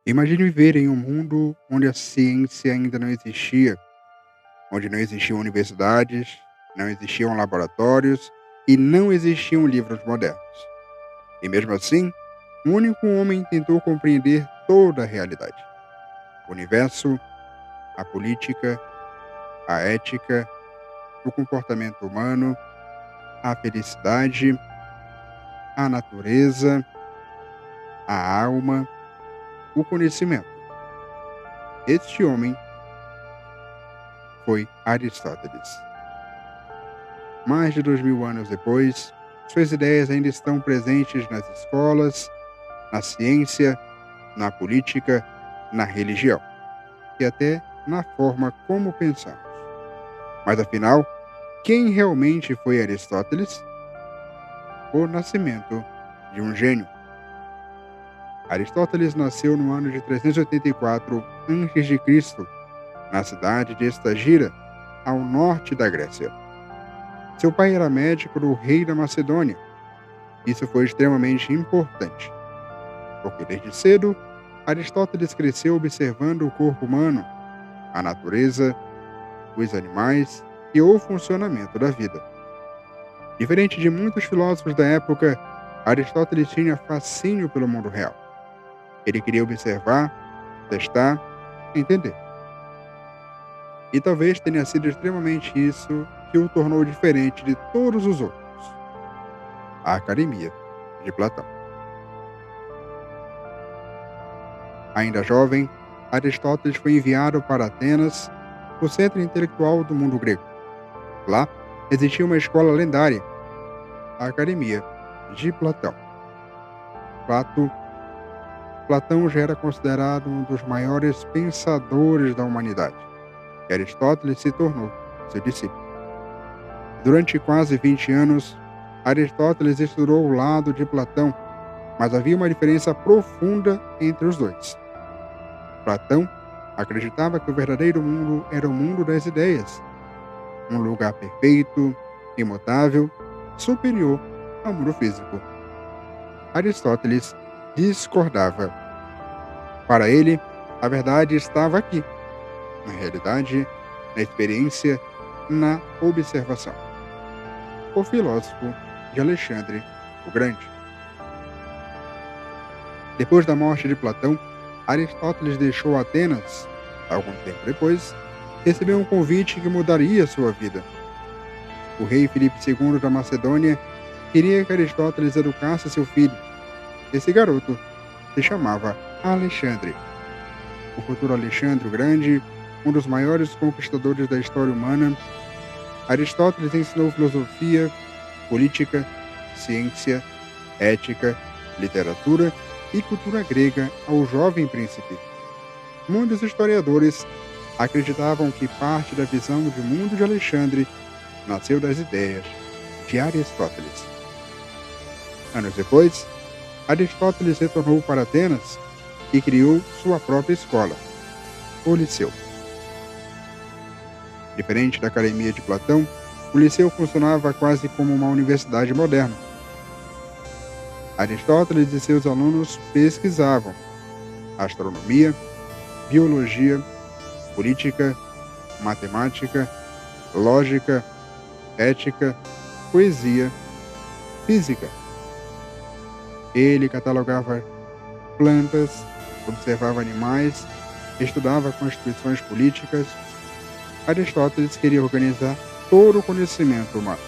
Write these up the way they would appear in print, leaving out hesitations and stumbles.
Imagine viver em um mundo onde a ciência ainda não existia, onde não existiam universidades, não existiam laboratórios e não existiam livros modernos. E mesmo assim, um único homem tentou compreender toda a realidade: o universo, a política, a ética, o comportamento humano, a felicidade, a natureza, a alma, o conhecimento. Este homem foi Aristóteles. Mais de 2000 anos depois, suas ideias ainda estão presentes nas escolas, na ciência, na política, na religião e até na forma como pensamos. Mas afinal, quem realmente foi Aristóteles? O nascimento de um gênio. Aristóteles nasceu no ano de 384 a.C., na cidade de Estagira, ao norte da Grécia. Seu pai era médico do rei da Macedônia. Isso foi extremamente importante, porque desde cedo Aristóteles cresceu observando o corpo humano, a natureza, os animais e o funcionamento da vida. Diferente de muitos filósofos da época, Aristóteles tinha fascínio pelo mundo real. Ele queria observar, testar, entender. E talvez tenha sido extremamente isso que o tornou diferente de todos os outros. A Academia de Platão. Ainda jovem, Aristóteles foi enviado para Atenas, o centro intelectual do mundo grego. Lá existia uma escola lendária, a Academia de Platão. Plato, Platão já era considerado um dos maiores pensadores da humanidade, e Aristóteles se tornou seu discípulo. Durante quase 20 anos, Aristóteles estudou o lado de Platão, mas havia uma diferença profunda entre os dois. Platão acreditava que o verdadeiro mundo era o mundo das ideias, um lugar perfeito, imutável, superior ao mundo físico. Aristóteles discordava. Para ele, a verdade estava aqui, na realidade, na experiência, na observação. O filósofo de Alexandre o Grande. Depois da morte de Platão, Aristóteles deixou Atenas. Algum tempo depois, recebeu um convite que mudaria sua vida. O rei Filipe II da Macedônia queria que Aristóteles educasse seu filho. Esse garoto se chamava Alexandre. O futuro Alexandre o Grande, um dos maiores conquistadores da história humana, Aristóteles ensinou filosofia, política, ciência, ética, literatura e cultura grega ao jovem príncipe. Muitos historiadores acreditavam que parte da visão de mundo de Alexandre nasceu das ideias de Aristóteles. Anos depois, Aristóteles retornou para Atenas e criou sua própria escola, o Liceu. Diferente da Academia de Platão, o Liceu funcionava quase como uma universidade moderna. Aristóteles e seus alunos pesquisavam astronomia, biologia, política, matemática, lógica, ética, poesia, física. Ele catalogava plantas, observava animais, estudava constituições políticas. Aristóteles queria organizar todo o conhecimento humano.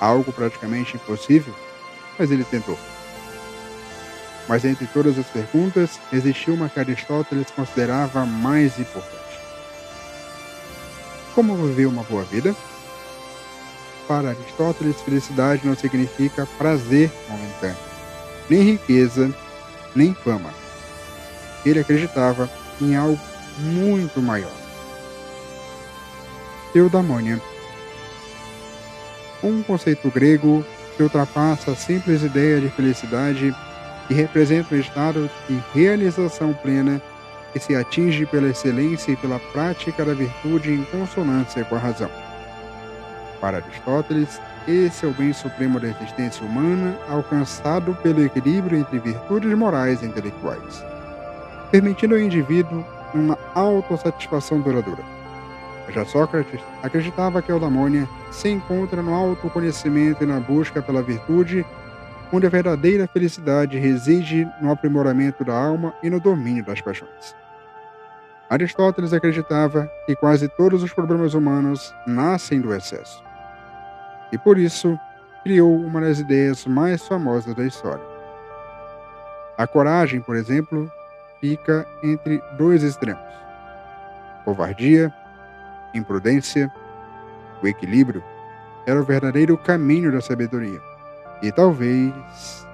Algo praticamente impossível, mas ele tentou. Mas entre todas as perguntas, existia uma que Aristóteles considerava a mais importante. Como viver uma boa vida? Para Aristóteles, felicidade não significa prazer momentâneo, nem riqueza, nem fama. Ele acreditava em algo muito maior. Eudaimonia, um conceito grego que ultrapassa a simples ideia de felicidade e representa um estado de realização plena que se atinge pela excelência e pela prática da virtude em consonância com a razão. Para Aristóteles, esse é o bem supremo da existência humana, alcançado pelo equilíbrio entre virtudes morais e intelectuais. permitindo ao indivíduo uma autossatisfação duradoura. Já Sócrates acreditava que a eudaimonia se encontra no autoconhecimento e na busca pela virtude, onde a verdadeira felicidade reside no aprimoramento da alma e no domínio das paixões. Aristóteles acreditava que quase todos os problemas humanos nascem do excesso, e por isso criou uma das ideias mais famosas da história. A coragem, por exemplo, fica entre dois extremos: covardia, imprudência. O equilíbrio era o verdadeiro caminho da sabedoria. E talvez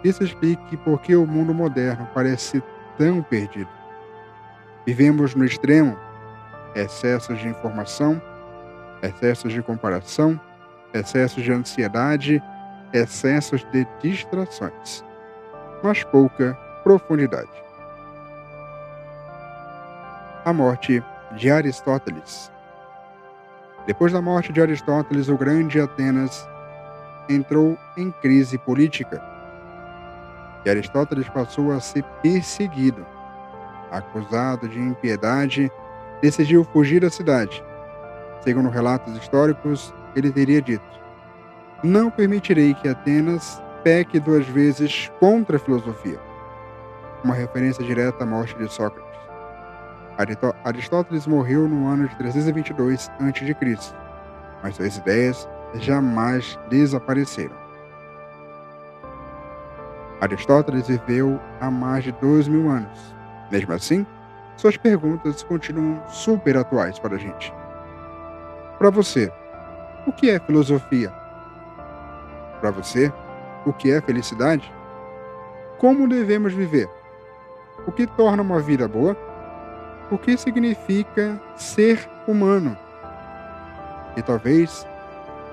isso explique por que o mundo moderno parece tão perdido. Vivemos no extremo: excessos de informação, excessos de comparação, excessos de ansiedade, excessos de distrações, mas pouca profundidade. A morte de Aristóteles. Depois da morte de Aristóteles, o grande Atenas entrou em crise política e Aristóteles passou a ser perseguido. Acusado de impiedade, decidiu fugir da cidade. Segundo relatos históricos, ele teria dito: "Não permitirei que Atenas peque duas vezes contra a filosofia", uma referência direta à morte de Sócrates. Aristóteles morreu no ano de 322 a.C., mas suas ideias jamais desapareceram. Aristóteles viveu há mais de 2.000 anos. Mesmo assim, suas perguntas continuam super atuais para a gente. Para você, o que é filosofia? Para você, o que é felicidade? Como devemos viver? O que torna uma vida boa? O que significa ser humano? E talvez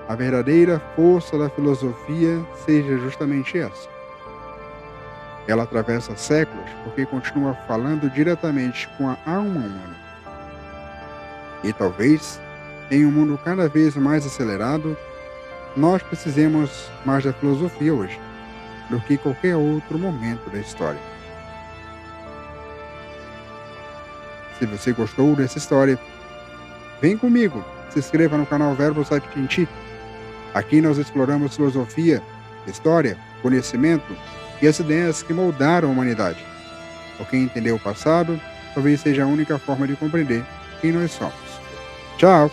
a verdadeira força da filosofia seja justamente essa. Ela atravessa séculos porque continua falando diretamente com a alma humana. E talvez, em um mundo cada vez mais acelerado, nós precisemos mais da filosofia hoje do que qualquer outro momento da história. Se você gostou dessa história, vem comigo, se inscreva no canal Verbo Sapienti. Aqui nós exploramos filosofia, história, conhecimento e as ideias que moldaram a humanidade. Porque entender o passado talvez seja a única forma de compreender quem nós somos. Tchau!